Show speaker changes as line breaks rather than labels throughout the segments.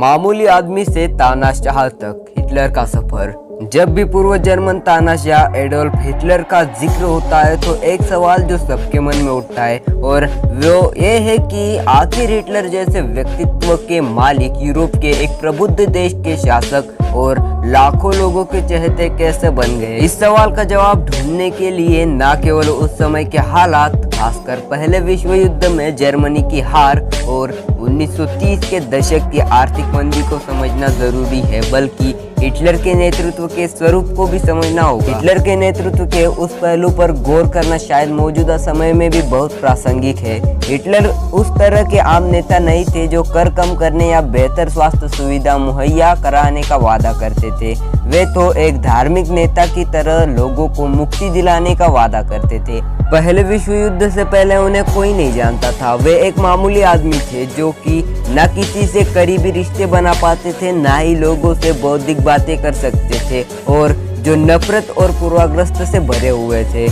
मामूली आदमी से तानाशाह तक हिटलर का सफर। जब भी पूर्व जर्मन तानाशाह एडोल्फ हिटलर का जिक्र होता है तो एक सवाल जो सबके मन में उठता है और वो ये है कि आखिर हिटलर जैसे व्यक्तित्व के मालिक यूरोप के एक प्रबुद्ध देश के शासक और लाखों लोगों के चहेते कैसे बन गए। इस सवाल का जवाब ढूंढने के लिए न केवल उस समय के हालात, खासकर पहले विश्व युद्ध में जर्मनी की हार और 1930 के दशक की आर्थिक मंदी को समझना जरूरी है, बल्कि हिटलर के नेतृत्व के स्वरूप को भी समझना होगा। हिटलर के नेतृत्व के उस पहलू पर गौर करना शायद मौजूदा समय में भी बहुत प्रासंगिक है। हिटलर उस तरह के आम नेता नहीं थे जो कर कम करने या बेहतर स्वास्थ्य सुविधा मुहैया कराने का वादा करते थे। वे तो एक धार्मिक नेता की तरह लोगों को मुक्ति दिलाने का वादा करते थे। पहले विश्व युद्ध से पहले उन्हें कोई नहीं जानता था। वे एक मामूली आदमी थे जो कि न किसी से करीबी रिश्ते बना पाते थे, न ही लोगों से बौद्धिक बातें कर सकते थे और जो नफरत और पूर्वाग्रस्त से भरे हुए थे।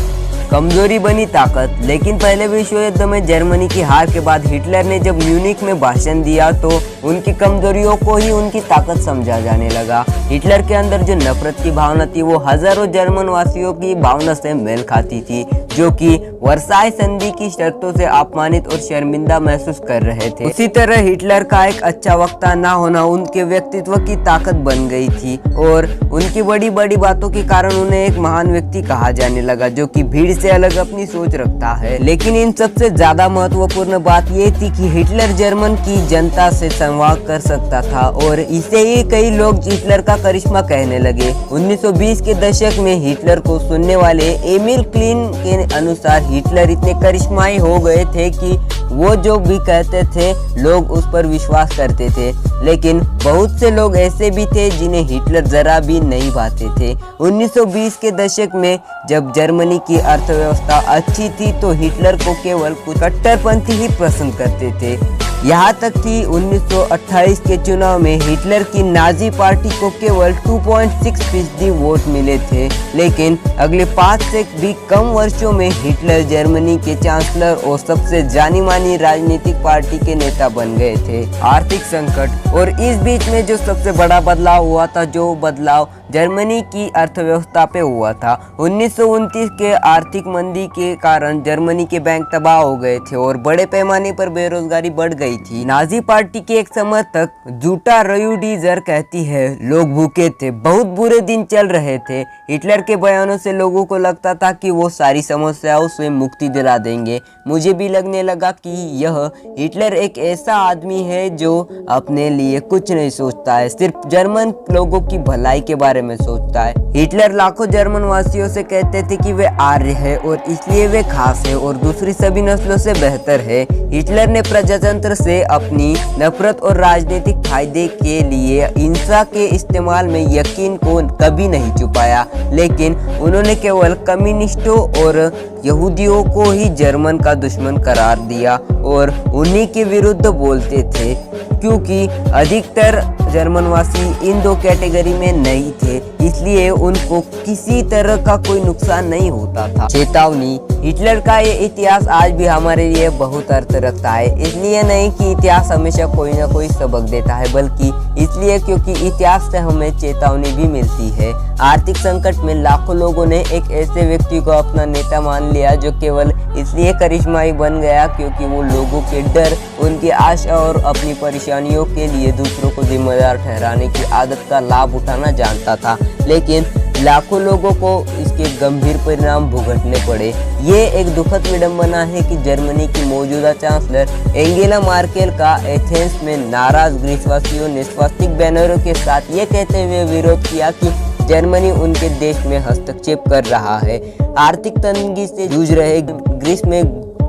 कमजोरी बनी ताकत। लेकिन पहले विश्व युद्ध में जर्मनी की हार के बाद हिटलर ने जब म्यूनिख में भाषण दिया तो उनकी कमजोरियों को ही उनकी ताकत समझा जाने लगा। हिटलर के अंदर जो नफरत की भावना थी वो हजारों जर्मन वासियों की भावना से मेल खाती थी, जो कि वर्साई संधि की शर्तों से अपमानित और शर्मिंदा महसूस कर रहे थे। उसी तरह हिटलर का एक अच्छा वक्ता ना होना उनके व्यक्तित्व की ताकत बन गई थी और उनकी बड़ी बड़ी बातों के कारण उन्हें एक महान व्यक्ति कहा जाने लगा जो कि भीड़ से अलग अपनी सोच रखता है। लेकिन इन सबसे ज्यादा महत्वपूर्ण बात ये थी कि हिटलर जर्मन की जनता से संवाद कर सकता था और इसे ही कई लोग हिटलर का करिश्मा कहने लगे। 1920 के दशक में हिटलर को सुनने वाले एमिल क्लीन के अनुसार हिटलर इतने करिश्माई हो गए थे कि वो जो भी कहते थे लोग उस पर विश्वास करते थे। लेकिन बहुत से लोग ऐसे भी थे जिन्हें हिटलर जरा भी नहीं भाते थे। 1920 के दशक में जब जर्मनी की अर्थव्यवस्था अच्छी थी तो हिटलर को केवल कुछ कट्टरपंथी ही पसंद करते थे। यहाँ तक कि 1928 के चुनाव में हिटलर की नाजी पार्टी को केवल 2.6% वोट मिले थे। लेकिन अगले 5 से भी कम वर्षों में हिटलर जर्मनी के चांसलर और सबसे जानी मानी राजनीतिक पार्टी के नेता बन गए थे। आर्थिक संकट और इस बीच में जो सबसे बड़ा बदलाव हुआ था, जो बदलाव जर्मनी की अर्थव्यवस्था पे हुआ था। 1929 के आर्थिक मंदी के कारण जर्मनी के बैंक तबाह हो गए थे और बड़े पैमाने पर बेरोजगारी बढ़ गई थी। नाजी पार्टी के एक समर्थक जूटा रयूडीजर कहती है, लोग भूखे थे, बहुत बुरे दिन चल रहे थे। हिटलर के बयानों से लोगों को लगता था कि वो सारी समस्याओं से मुक्ति दिला देंगे। मुझे भी लगने लगा कि यह हिटलर एक ऐसा आदमी है जो अपने लिए कुछ नहीं सोचता है, सिर्फ जर्मन लोगों की भलाई के बारे में सोचता है। हिटलर लाखों जर्मन वासियों से कहते थे कि वे आर्य है और इसलिए वे खास है और दूसरी सभी नस्लों से बेहतर है। हिटलर ने प्रजातंत्र से अपनी नफरत और राजनीतिक फायदे के लिए हिंसा के इस्तेमाल में यकीन को कभी नहीं छुपाया, लेकिन उन्होंने केवल कम्युनिस्टों और यहूदियों को ही जर्मन का दुश्मन करार दिया और उन्हीं के विरुद्ध बोलते थे, क्योंकि अधिकतर जर्मनवासी इन दो कैटेगरी में नहीं थे, इसलिए उनको किसी तरह का कोई नुकसान नहीं होता था। चेतावनी। हिटलर का ये इतिहास आज भी हमारे लिए बहुत अर्थ रखता है, इसलिए नहीं कि इतिहास हमेशा कोई ना कोई सबक देता है, बल्कि इसलिए क्योंकि इतिहास से हमें चेतावनी भी मिलती है। आर्थिक संकट में लाखों लोगों ने एक ऐसे व्यक्ति को अपना नेता मान लिया जो केवल इसलिए करिश्माई बन गया क्योंकि वो लोगों के डर, उनकी आशा और अपनी परेशानियों के लिए दूसरों को जिम्मेदार ठहराने की आदत का लाभ उठाना जानता था। लेकिन लाखों लोगों को इसके गंभीर परिणाम भुगतने पड़े। ये एक दुखद विडंबना है कि जर्मनी की मौजूदा चांसलर एंगेला मार्केल का एथेंस में नाराज ग्रीसवासियों ने स्वास्तिक बैनरों के साथ ये कहते हुए विरोध किया कि जर्मनी उनके देश में हस्तक्षेप कर रहा है। आर्थिक तंगी से जूझ रहे ग्रीस में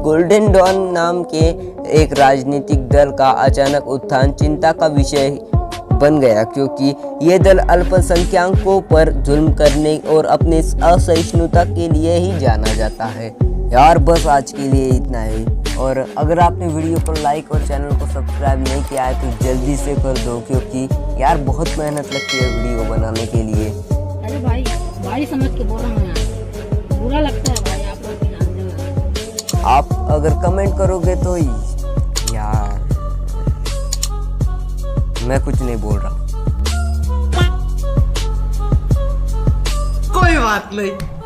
गोल्डन डॉन नाम के एक राजनीतिक दल का अचानक उत्थान चिंता का विषय बन गया, क्योंकि ये दल अल्पसंख्यकों पर जुल्म करने और अपने असहिष्णुता के लिए ही जाना जाता है। यार बस आज के लिए इतना ही, और अगर आपने वीडियो को लाइक और चैनल को सब्सक्राइब नहीं किया है तो जल्दी से कर दो, क्योंकि यार बहुत मेहनत लगती है वीडियो बनाने के लिए।
अरे भाई समझ के बोल रहा हूँ यार, बुरा लगता है भाई, आप लोग जानते हो।
आप अगर कमेंट करोगे तो यार मैं कुछ नहीं बोल रहा।
कोई बात नहीं।